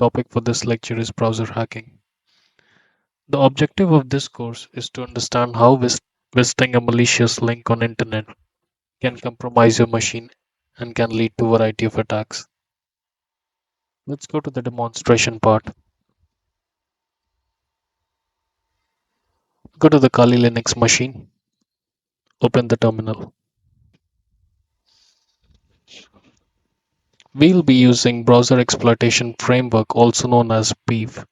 topic for this lecture is browser hacking. The objective of this course is to understand how visiting a malicious link on internet can compromise your machine and can lead to a variety of attacks. Let's go to the demonstration part. Go to the Kali Linux machine, open the terminal. We'll be using Browser Exploitation Framework, also known as BEEF,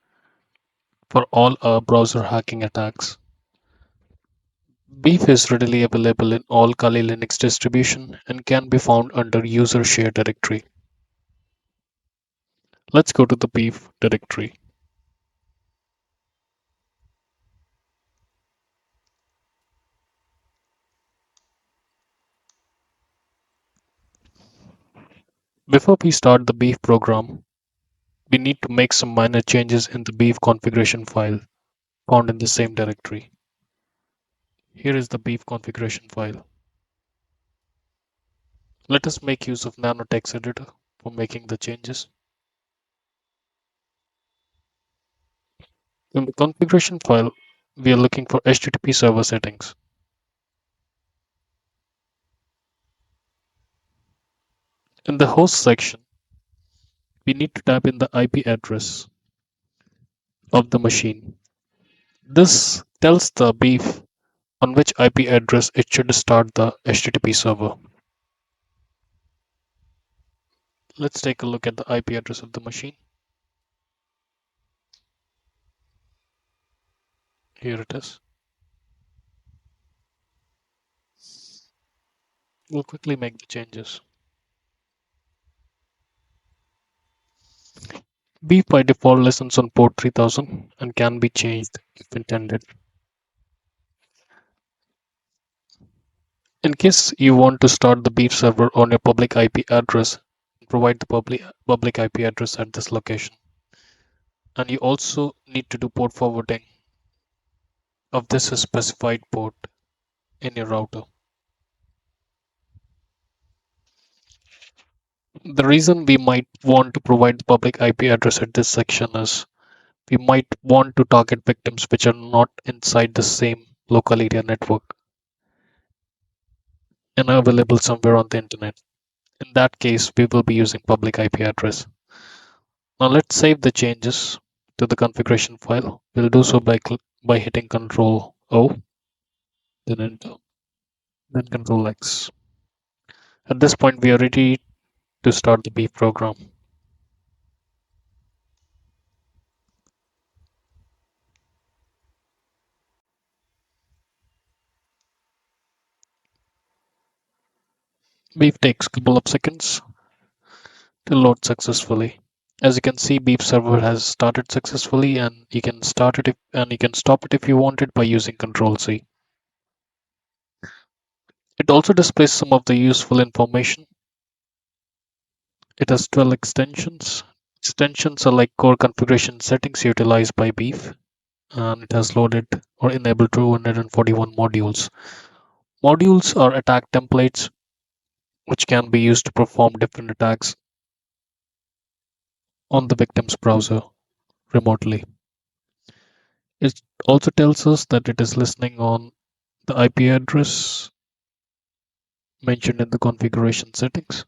for all our browser hacking attacks. BEEF is readily available in all Kali Linux distribution and can be found under user share directory. Let's go to the BEEF directory. Before we start the BEEF program, we need to make some minor changes in the BEEF configuration file found in the same directory. Here is the BEEF configuration file. Let us make use of Nano Text Editor for making the changes. In the configuration file, we are looking for HTTP server settings. In the host section, we need to type in the IP address of the machine. This tells the BEEF on which IP address it should start the HTTP server. Let's take a look at the IP address of the machine. Here it is. We'll quickly make the changes. BEEF by default listens on port 3000 and can be changed if intended. In case you want to start the BEEF server on your public IP address, provide the public IP address at this location. And you also need to do port forwarding of this specified port in your router. The reason we might want to provide the public IP address at this section is we might want to target victims which are not inside the same local area network and are available somewhere on the internet. In that case, we will be using public IP address. Now let's save the changes to the configuration file. We'll do so by hitting Control O, then Enter, then Control X. At this point, we are ready to start the BEEF program. BEEF takes a couple of seconds to load successfully. As you can see, BEEF server has started successfully, and you can start it and you can stop it if you want it by using Control C. It also displays some of the useful information. It has 12 extensions. Extensions are like core configuration settings utilized by BEEF, and it has loaded or enabled 241 modules. Modules are attack templates which can be used to perform different attacks on the victim's browser remotely. It also tells us that it is listening on the IP address mentioned in the configuration settings.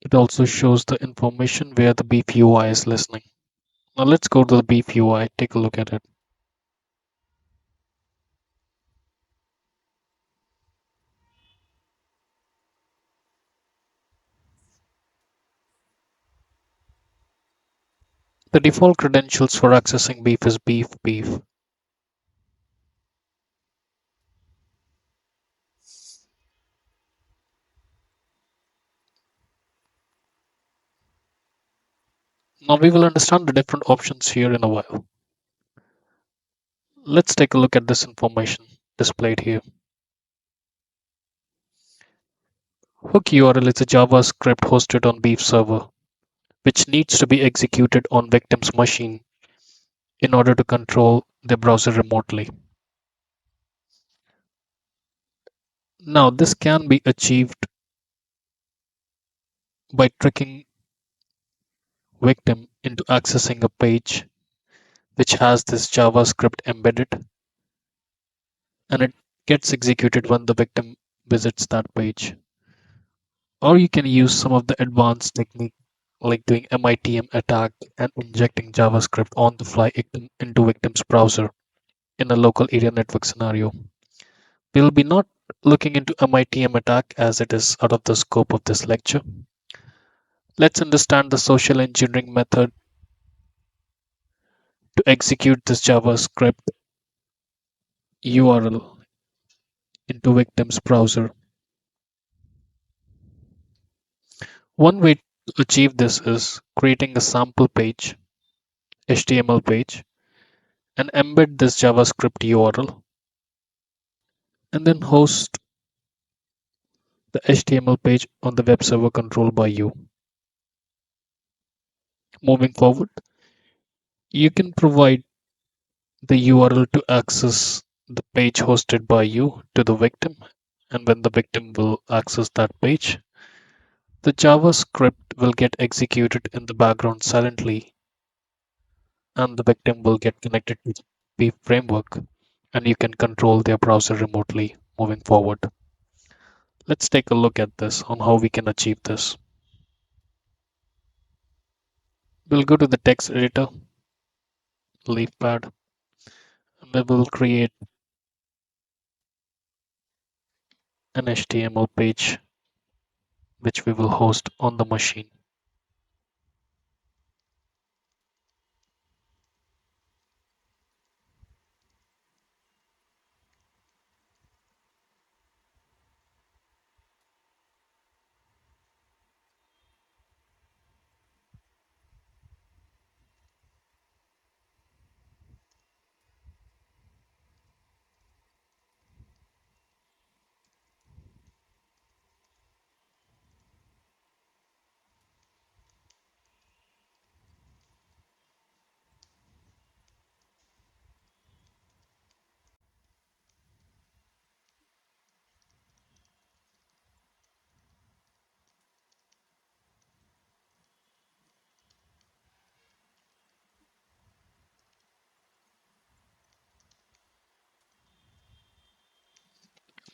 It also shows the information where the BEEF UI is listening. Now let's go to the BEEF UI, take a look at it. The default credentials for accessing BEEF is BEEF. Now we will understand the different options here in a while. Let's take a look at this information displayed here. Hook URL is a JavaScript hosted on BEEF server, which needs to be executed on victim's machine in order to control the browser remotely. Now, this can be achieved by tricking victim into accessing a page which has this JavaScript embedded, and it gets executed when the victim visits that page. Or you can use some of the advanced technique like doing MITM attack and injecting JavaScript on the fly into victim's browser in a local area network scenario. We'll be not looking into MITM attack as it is out of the scope of this lecture. Let's understand the social engineering method to execute this JavaScript URL into victim's browser. One way to achieve this is creating a sample page, HTML page, and embed this JavaScript URL, and then host the HTML page on the web server controlled by you. Moving forward, you can provide the URL to access the page hosted by you to the victim, and when the victim will access that page, the JavaScript will get executed in the background silently, and the victim will get connected to the framework, and you can control their browser remotely moving forward. Let's take a look at this on how we can achieve this. We'll go to the text editor, LeafPad, and we will create an HTML page which we will host on the machine.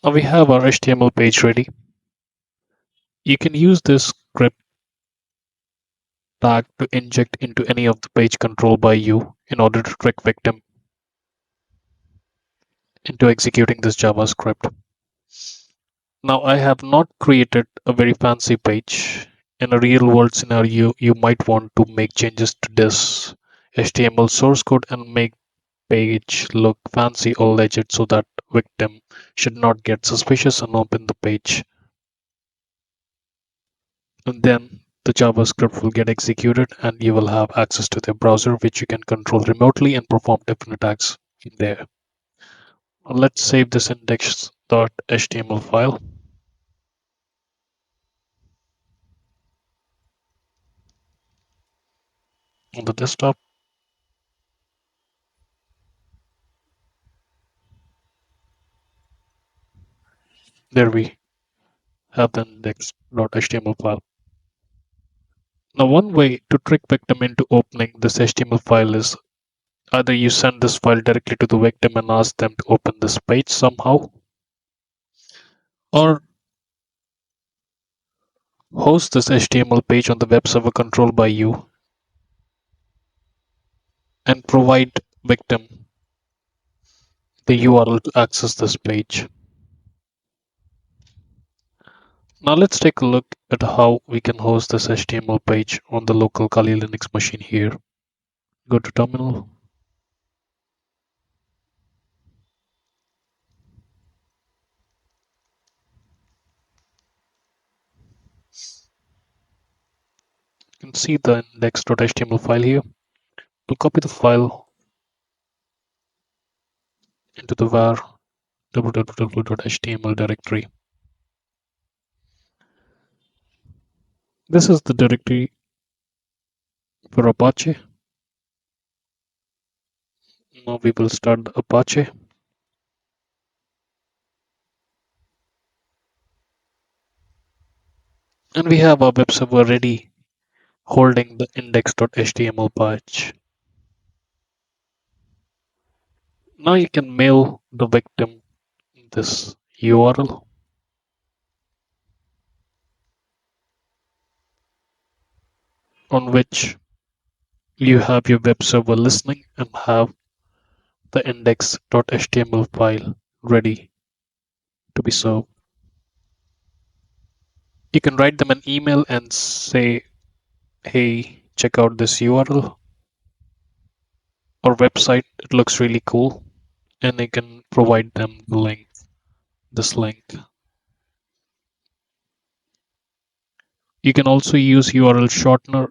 Now we have our HTML page ready. You can use this script tag to inject into any of the page controlled by you in order to trick victim into executing this JavaScript. Now I have not created a very fancy page. In a real world scenario, you might want to make changes to this HTML source code and make page look fancy or legit so that victim should not get suspicious and open the page. And then the JavaScript will get executed and you will have access to their browser which you can control remotely and perform different attacks in there. Let's save this index.html file on the desktop. There we have the index.html file. Now one way to trick victim into opening this HTML file is either you send this file directly to the victim and ask them to open this page somehow, or host this HTML page on the web server controlled by you and provide victim the URL to access this page. Now let's take a look at how we can host this HTML page on the local Kali Linux machine here. Go to terminal. You can see the index.html file here. We'll copy the file into the var www.html directory. This is the directory for Apache. Now we will start Apache. And we have our web server ready holding the index.html patch. Now you can mail the victim this URL on which you have your web server listening and have the index.html file ready to be served. You can write them an email and say, hey, check out this URL or website. It looks really cool. And you can provide them the link, this link. You can also use URL shortener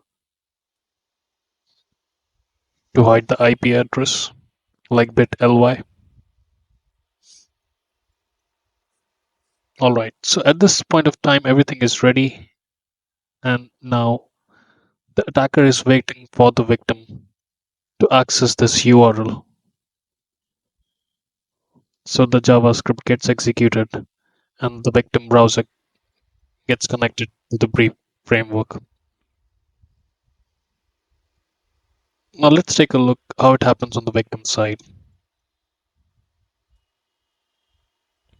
to hide the IP address like bit.ly. All right, so at this point of time, everything is ready. And now the attacker is waiting for the victim to access this URL. So the JavaScript gets executed and the victim browser gets connected to the brief framework. Now let's take a look how it happens on the victim side.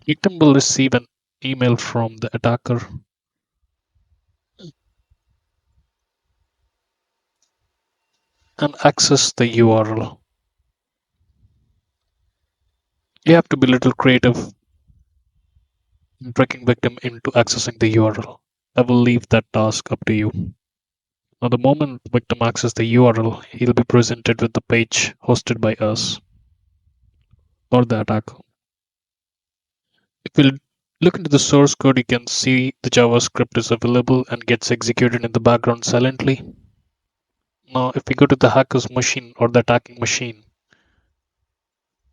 Victim will receive an email from the attacker and access the URL. You have to be a little creative in tricking victim into accessing the URL. I will leave that task up to you. Now, the moment the victim accesses the URL, he'll be presented with the page hosted by us or the attacker. If we look into the source code, you can see the JavaScript is available and gets executed in the background silently. Now, if we go to the hacker's machine or the attacking machine,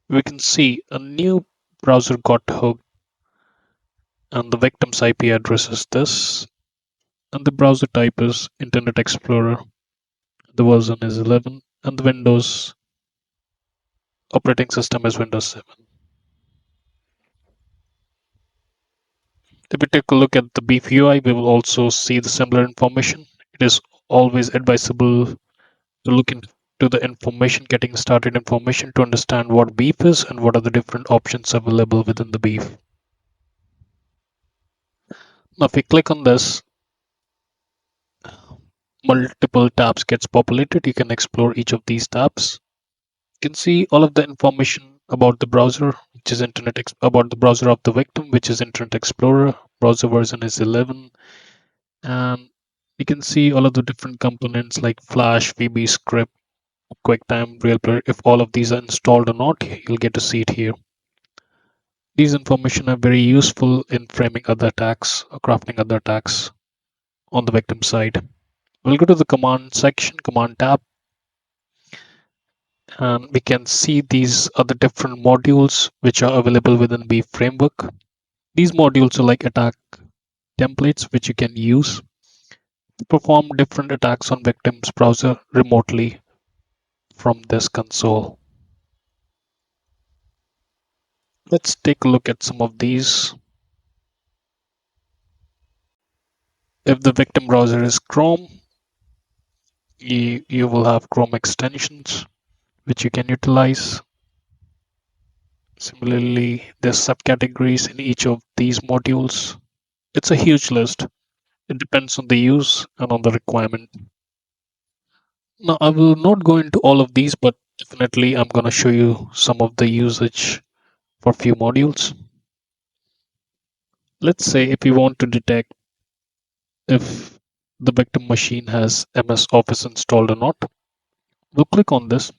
we can see a new browser got hooked and the victim's IP address is this, and the browser type is Internet Explorer. The version is 11, and the Windows operating system is Windows 7. If we take a look at the Beef UI, we will also see the similar information. It is always advisable to look into the information, getting started information to understand what Beef is and what are the different options available within the Beef. Now, if we click on this, multiple tabs gets populated. You can explore each of these tabs. You can see all of the information about the browser, which is about the browser of the victim, which is Internet Explorer. Browser version is 11, and you can see all of the different components like Flash, VB script, QuickTime, RealPlayer. If all of these are installed or not, you'll get to see it here. These information are very useful in framing other attacks or crafting other attacks on the victim side. We'll go to the command section, command tab, and we can see these are the different modules which are available within the framework. These modules are like attack templates which you can use to perform different attacks on victims' browser remotely from this console. Let's take a look at some of these. If the victim browser is Chrome, you will have Chrome extensions which you can utilize. Similarly, there's subcategories in each of these modules. It's a huge list. It depends on the use and on the requirement. Now, I will not go into all of these, but definitely I'm going to show you some of the usage for few modules. Let's say if we want to detect if the victim machine has MS Office installed or not, we'll click on this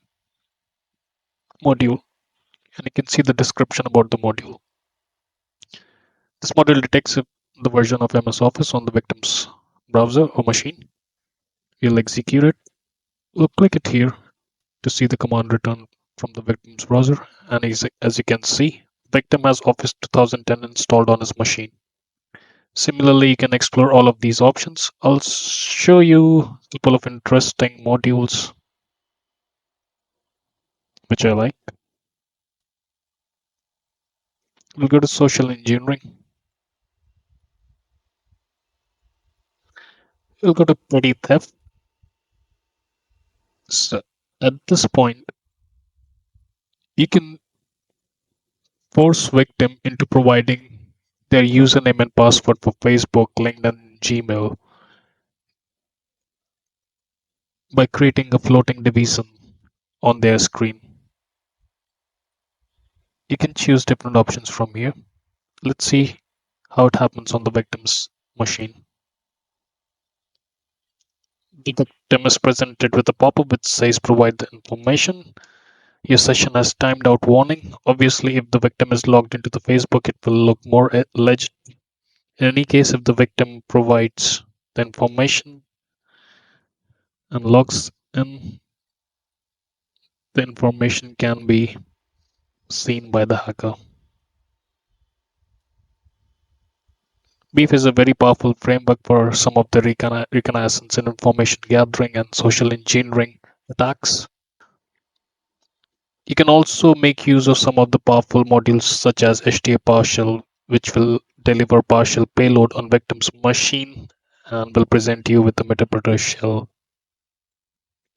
module and you can see the description about the module. This module detects if the version of MS Office on the victim's browser or machine. We'll execute it. We'll click it here to see the command return from the victim's browser. And as you can see, victim has Office 2010 installed on his machine. Similarly, you can explore all of these options. I'll show you a couple of interesting modules which I like. We'll go to social engineering. We'll go to petty theft. So at this point, you can force victim into providing their username and password for Facebook, LinkedIn, Gmail by creating a floating division on their screen. You can choose different options from here. Let's see how it happens on the victim's machine. The victim is presented with a pop-up which says provide the information. Your session has timed out warning. Obviously, if the victim is logged into the Facebook, it will look more alleged. In any case, if the victim provides the information and logs in, the information can be seen by the hacker. Beef is a very powerful framework for some of the reconnaissance and information gathering and social engineering attacks. You can also make use of some of the powerful modules such as HTA partial, which will deliver partial payload on victim's machine and will present you with the interpreter shell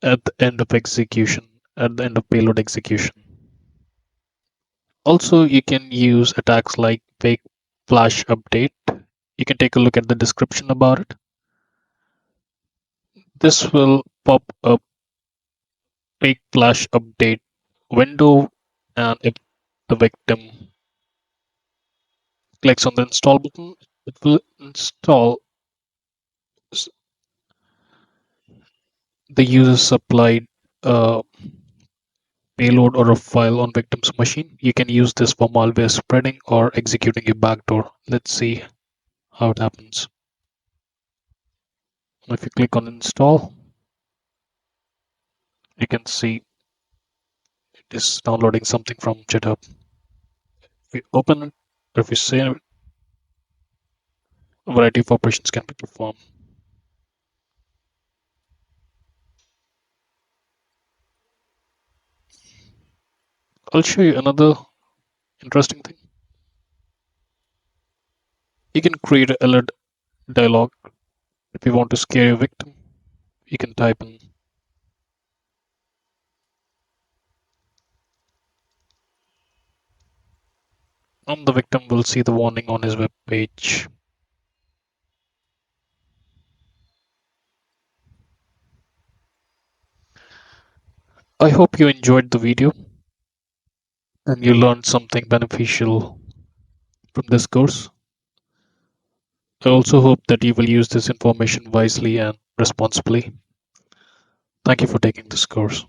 at the end of execution, at the end of payload execution. Also, you can use attacks like fake flash update. You can take a look at the description about it. This will pop up fake flash update window, and if the victim clicks on the install button, it will install the user supplied uh, payload or a file on victim's machine. You can use this for malware spreading or executing a backdoor. Let's see how it happens. If you click on install, you can see it is downloading something from GitHub. If you open it, or if you save it, a variety of operations can be performed. I'll show you another interesting thing. You can create an alert dialog. If you want to scare your victim, you can type in, and the victim will see the warning on his web page. I hope you enjoyed the video and you learned something beneficial from this course. I also hope that you will use this information wisely and responsibly. Thank you for taking this course.